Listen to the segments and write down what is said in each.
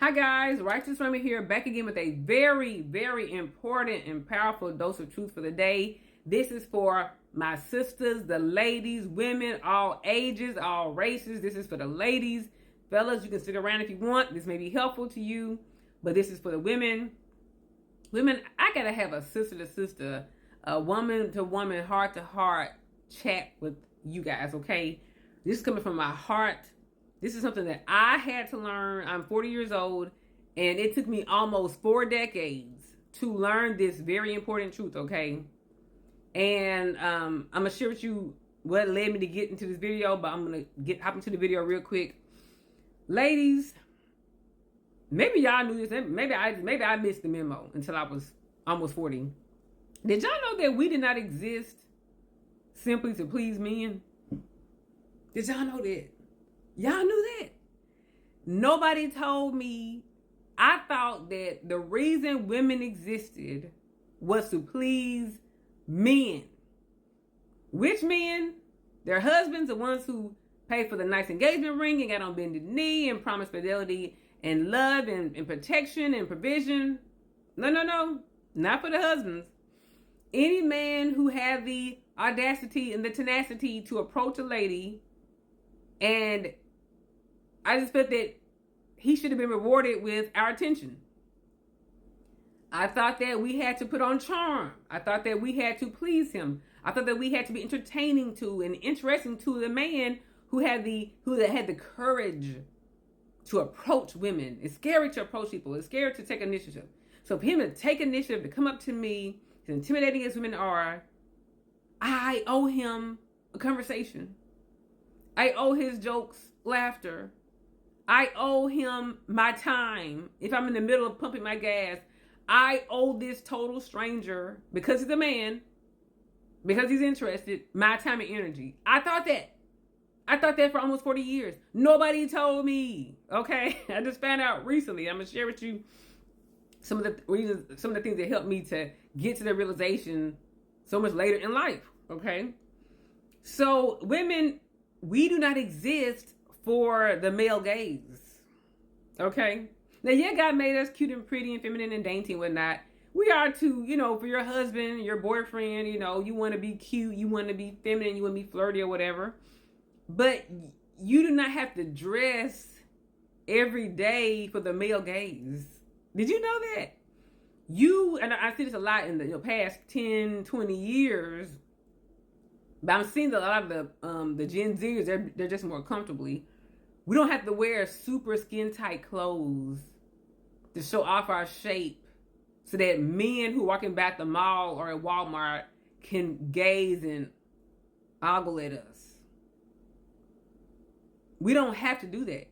Hi guys, Righteous Women here, back again with a very important and powerful dose of truth for the day. This is for my sisters, the ladies, women, all ages, all races. This is for the ladies. Fellas, you can stick around if you want. This may be helpful to you, but this is for the women. Women, I gotta have a sister to sister, a woman to woman, heart to heart chat with you guys, okay? This is coming from my heart. This is something that I had to learn. I'm 40 years old, and it took me almost 4 decades to learn this very important truth, okay? And I'm going to share with you what led me to get into this video, but I'm going to hop into the video real quick. Ladies, maybe y'all knew this. Maybe I missed the memo until I was almost 40. Did y'all know that we did not exist simply to please men? Did y'all know that? Y'all knew that. Nobody told me. I thought that the reason women existed was to please men. Which men? Their husbands, the ones who paid for the nice engagement ring and got on bended knee and promised fidelity and love and protection and provision. No. Not for the husbands. Any man who had the audacity and the tenacity to approach a lady, and I just felt that he should have been rewarded with our attention. I thought that we had to put on charm. I thought that we had to please him. I thought that we had to be entertaining to and interesting to the man who had the courage to approach women. It's scary to approach people. It's scary to take initiative. So for him to take initiative, to come up to me, as intimidating as women are, I owe him a conversation. I owe his jokes laughter. I owe him my time. If I'm in the middle of pumping my gas, I owe this total stranger, because he's a man, because he's interested, my time and energy. I thought that for almost 40 years. Nobody told me. Okay? I just found out recently. I'm going to share with you some of the reasons, some of the things that helped me to get to the realization so much later in life. Okay? So, women, we do not exist for the male gaze. Okay? Now, yeah, God made us cute and pretty and feminine and dainty and whatnot. We are to, for your husband, your boyfriend, you want to be cute, you want to be feminine, you want to be flirty or whatever. But you do not have to dress every day for the male gaze. Did you know that? And I see this a lot in the past 10, 20 years, but I'm seeing that a lot of the Gen Zers, they're just more comfortably. We don't have to wear super skin tight clothes to show off our shape so that men who walking by the mall or at Walmart can gaze and ogle at us. We don't have to do that.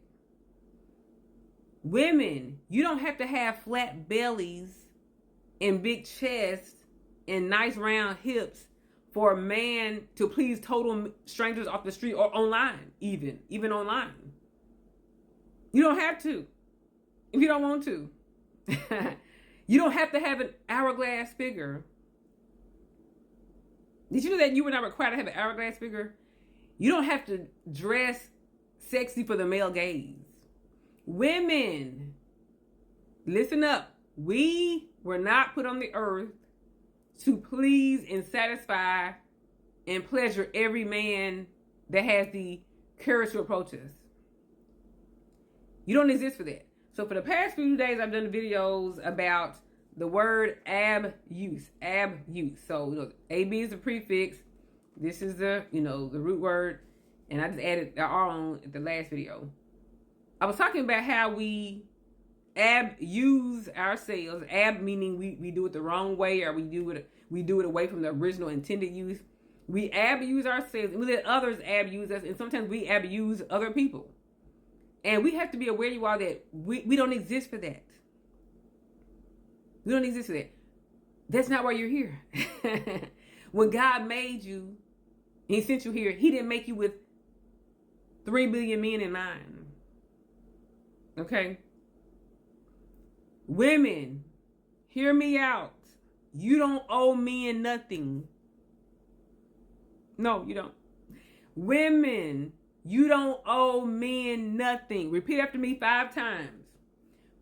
Women, you don't have to have flat bellies and big chests and nice round hips for a man to please total strangers off the street or online, even online. You don't have to, if you don't want to. You don't have to have an hourglass figure. Did you know that you were not required to have an hourglass figure? You don't have to dress sexy for the male gaze. Women, listen up. We were not put on the earth to please and satisfy and pleasure every man that has the courage to approach us. You don't exist for that. So for the past few days, I've done videos about the word abuse. So AB is the prefix. This is the root word, and I just added our on at the last video. I was talking about how we abuse ourselves. Ab meaning we do it the wrong way, or we do it away from the original intended use. We abuse ourselves, and we let others abuse us, and sometimes we abuse other people. And we have to be aware, you all, that we don't exist for that. We don't exist for that. That's not why you're here. When God made you, and He sent you here, He didn't make you with 3 billion men in mind. Okay? Women, hear me out. You don't owe men nothing. No, you don't. Women, you don't owe men nothing. Repeat after me 5 times.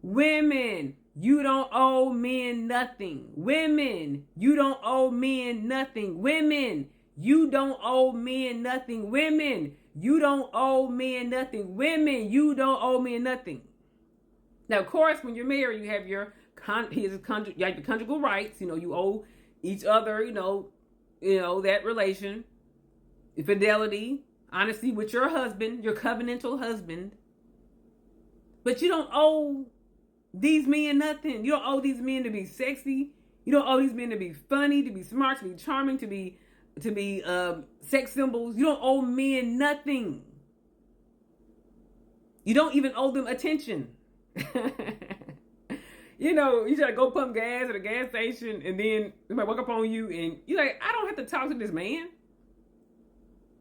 Women, you don't owe men nothing. Women, you don't owe men nothing. Women, you don't owe men nothing. Women, you don't owe men nothing. Women, you don't owe men nothing. Now, of course, when you're married, you have your conjugal rights. You owe each other, that relation, fidelity, honesty with your husband, your covenantal husband. But you don't owe these men nothing. You don't owe these men to be sexy. You don't owe these men to be funny, to be smart, to be charming, to be sex symbols. You don't owe men nothing. You don't even owe them attention. You try to go pump gas at a gas station, and then they might walk up on you, and you're like, I don't have to talk to this man.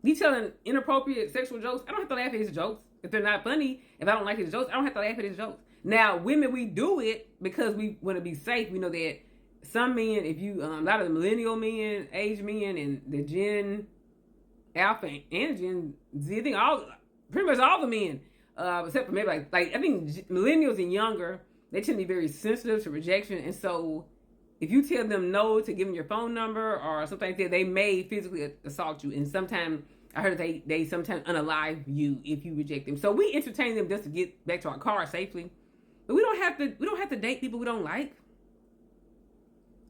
He's telling inappropriate sexual jokes. I don't have to laugh at his jokes. If they're not funny, if I don't like his jokes, I don't have to laugh at his jokes. Now, women, we do it because we want to be safe. We know that some men, a lot of the millennial men, age men, and the Gen Alpha and Gen Z, I think pretty much all the men, except for maybe like I think millennials and younger, they tend to be very sensitive to rejection. And so if you tell them no to give them your phone number or something like that, they may physically assault you. And sometimes I heard they sometimes unalive you if you reject them. So we entertain them just to get back to our car safely. But we don't have to date people we don't like.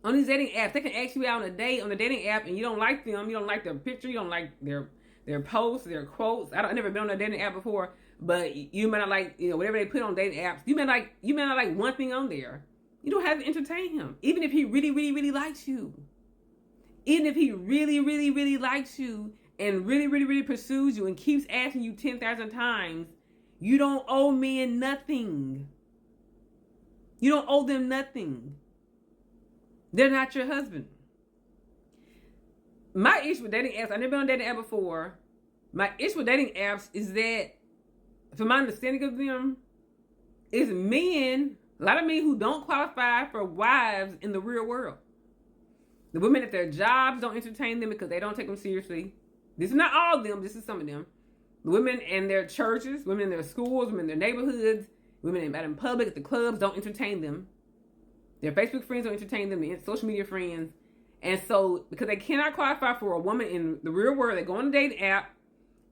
On these dating apps, they can ask you out on a date on the dating app, and you don't like them. You don't like their picture. You don't like their posts, their quotes. I've never been on a dating app before, but you may not like whatever they put on dating apps. You may not like one thing on there. You don't have to entertain him, even if he really, really, really likes you. Even if he really, really, really likes you and really, really, really pursues you and keeps asking you 10,000 times, you don't owe men nothing. You don't owe them nothing. They're not your husband. My issue with dating apps, I've never been on a dating app before. My issue with dating apps is that, from my understanding of them, is men, a lot of men who don't qualify for wives in the real world. The women at their jobs don't entertain them because they don't take them seriously. This is not all of them, this is some of them. The women in their churches, women in their schools, women in their neighborhoods, women out in public, at the clubs, don't entertain them. Their Facebook friends don't entertain them, their social media friends. And so, because they cannot qualify for a woman in the real world, they go on a dating app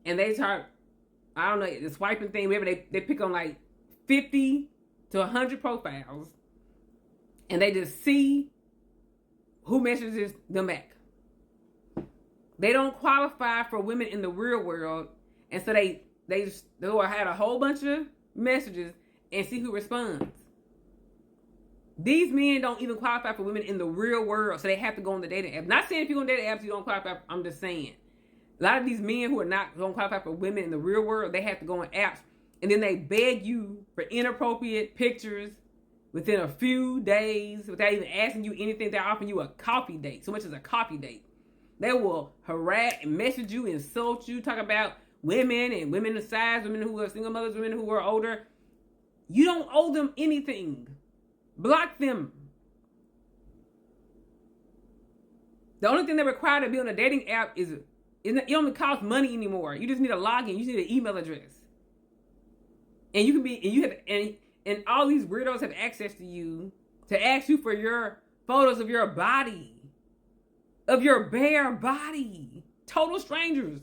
and they start, I don't know, the swiping thing, whatever, they pick on like 50 to 100 profiles, and they just see who messages them back. They don't qualify for women in the real world, and so they had a whole bunch of messages and see who responds. These men don't even qualify for women in the real world, so they have to go on the dating app. Not saying if you go on dating apps you don't qualify. I'm just saying, a lot of these men who are not going to qualify for women in the real world, they have to go on apps, and then they beg you for inappropriate pictures within a few days without even asking you anything. They're offering you a coffee date, so much as a coffee date. They will harass and message you, insult you, talk about women and women in size, women who are single mothers, women who are older. You don't owe them anything. Block them. The only thing they're required to be on a dating app is it only costs money anymore. You just need a login. You just need an email address. And you can be, and all these weirdos have access to you to ask you for your photos of your body. Of your bare body. Total strangers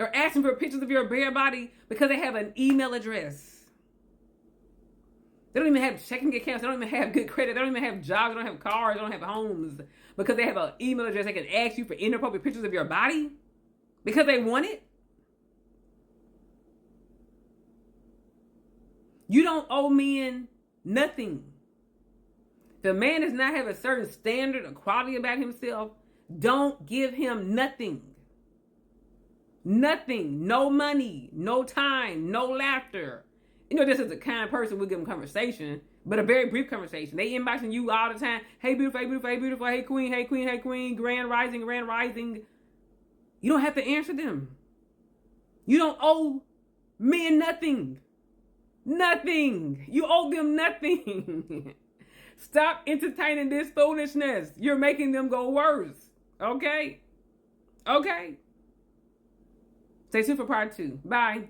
are asking for pictures of your bare body because they have an email address. They don't even have checking accounts. They don't even have good credit. They don't even have jobs. They don't have cars. They don't have homes. Because they have an email address they can ask you for inappropriate pictures of your body. Because they want it. You don't owe men nothing. If a man does not have a certain standard or quality about himself, don't give him nothing. Nothing. No money. No time. No laughter. This is a kind person, we'll give them conversation, but a very brief conversation. They inboxing you all the time. Hey, beautiful, hey, beautiful, hey, beautiful, hey, queen, hey, queen, hey, queen, grand rising, grand rising. You don't have to answer them. You don't owe men nothing. Nothing. You owe them nothing. Stop entertaining this foolishness. You're making them go worse. Okay? Okay? Stay tuned for part 2. Bye.